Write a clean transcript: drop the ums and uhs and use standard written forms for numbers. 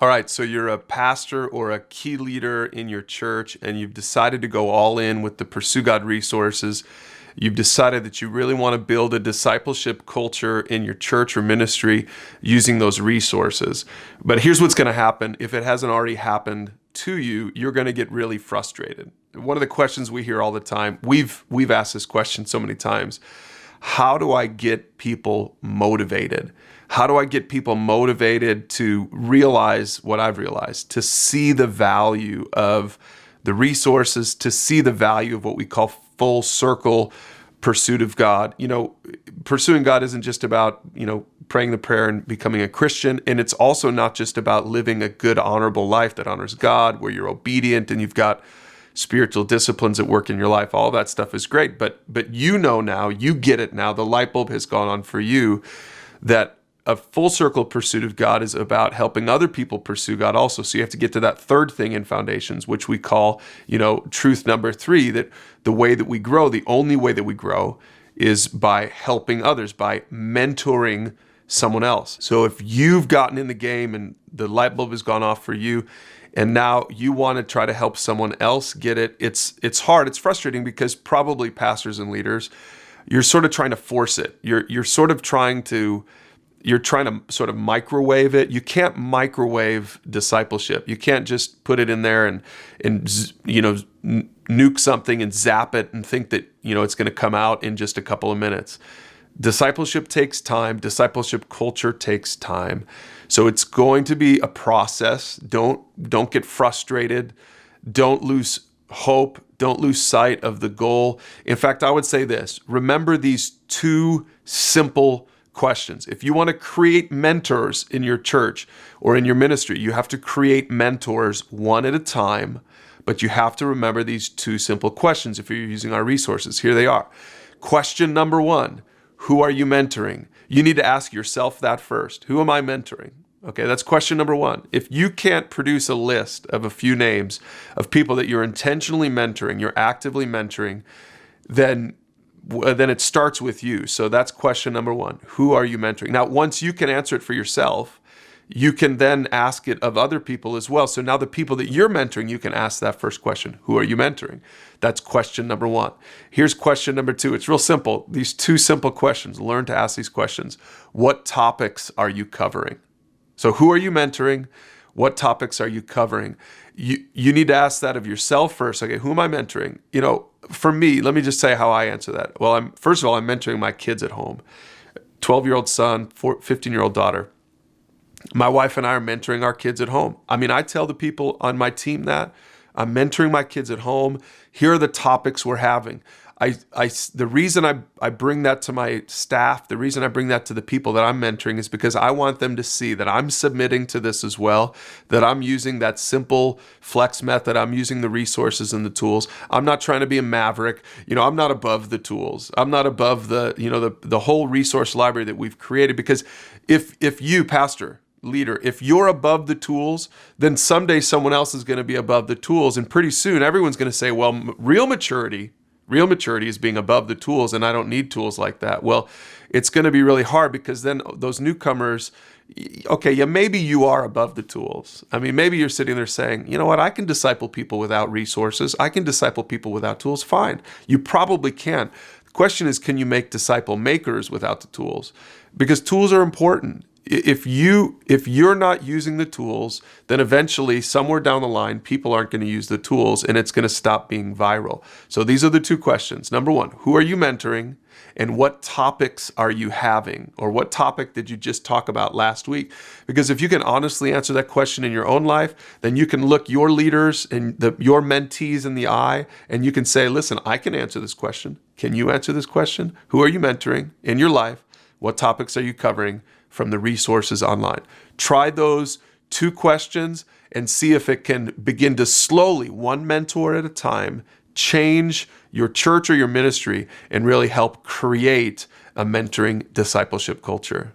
All right, so you're a pastor or a key leader in your church, and you've decided to go all in with the Pursue God resources. You've decided that you really want to build a discipleship culture in your church or ministry using those resources. But here's what's going to happen. If it hasn't already happened to you, you're going to get really frustrated. One of the questions we hear all the time, we've asked this question so many times. How do I get people motivated? How do I get people motivated to realize what I've realized, to see the value of the resources, to see the value of what we call full circle pursuit of God? You know, pursuing God isn't just about, praying the prayer and becoming a Christian. And it's also not just about living a good, honorable life that honors God, where you're obedient and you've got spiritual disciplines at work in your life. All that stuff is great. But you know now, you get it now, the light bulb has gone on for you, that a full circle pursuit of God is about helping other people pursue God also. So you have to get to that third thing in foundations, which we call, truth number 3, that the way that we grow, the only way that we grow is by helping others, by mentoring someone else. So if you've gotten in the game and the light bulb has gone off for you, and now you want to try to help someone else get it, it's hard, it's frustrating, because probably pastors and leaders, you're sort of trying to force it. You're trying to sort of microwave it. You can't microwave discipleship. You can't just put it in there and nuke something and zap it and think that, it's going to come out in just a couple of minutes. Discipleship takes time. Discipleship culture takes time. So it's going to be a process. Don't get frustrated. Don't lose hope. Don't lose sight of the goal. In fact, I would say this: remember these 2 simple questions. If you want to create mentors in your church or in your ministry, you have to create mentors one at a time, but you have to remember these 2 simple questions if you're using our resources. Here they are. Question number 1, who are you mentoring? You need to ask yourself that first. Who am I mentoring? Okay, that's question number 1. If you can't produce a list of a few names of people that you're intentionally mentoring, you're actively mentoring, then it starts with you. So that's question number 1. Who are you mentoring? Now, once you can answer it for yourself, you can then ask it of other people as well. So now the people that you're mentoring, you can ask that first question. Who are you mentoring? That's question number 1. Here's question number 2. It's real simple. These 2 simple questions. Learn to ask these questions. What topics are you covering? So who are you mentoring? What topics are you covering? You need to ask that of yourself first. Okay, who am I mentoring? For me, let me just say how I answer that. Well, first of all, I'm mentoring my kids at home. 12-year-old son, 15-year-old daughter. My wife and I are mentoring our kids at home. I tell the people on my team that I'm mentoring my kids at home. Here are the topics we're having. The reason I bring that to my staff, the reason I bring that to the people that I'm mentoring, is because I want them to see that I'm submitting to this as well, that I'm using that simple flex method. I'm using the resources and the tools. I'm not trying to be a maverick. I'm not above the tools. I'm not above the whole resource library that we've created, because if you, pastor, leader, if you're above the tools, then someday someone else is going to be above the tools. And pretty soon everyone's going to say, well, real maturity is being above the tools, and I don't need tools like that. Well, it's going to be really hard, because then those newcomers, okay, yeah, maybe you are above the tools. Maybe you're sitting there saying, you know what, I can disciple people without resources. I can disciple people without tools. Fine. You probably can. The question is, can you make disciple makers without the tools? Because tools are important. If you're not using the tools, then eventually somewhere down the line, people aren't going to use the tools, and it's going to stop being viral. So these are the 2 questions. Number 1, who are you mentoring, and what topics are you having? Or what topic did you just talk about last week? Because if you can honestly answer that question in your own life, then you can look your leaders and your mentees in the eye, and you can say, listen, I can answer this question. Can you answer this question? Who are you mentoring in your life? What topics are you covering from the resources online? Try those 2 questions and see if it can begin to slowly, one mentor at a time, change your church or your ministry and really help create a mentoring discipleship culture.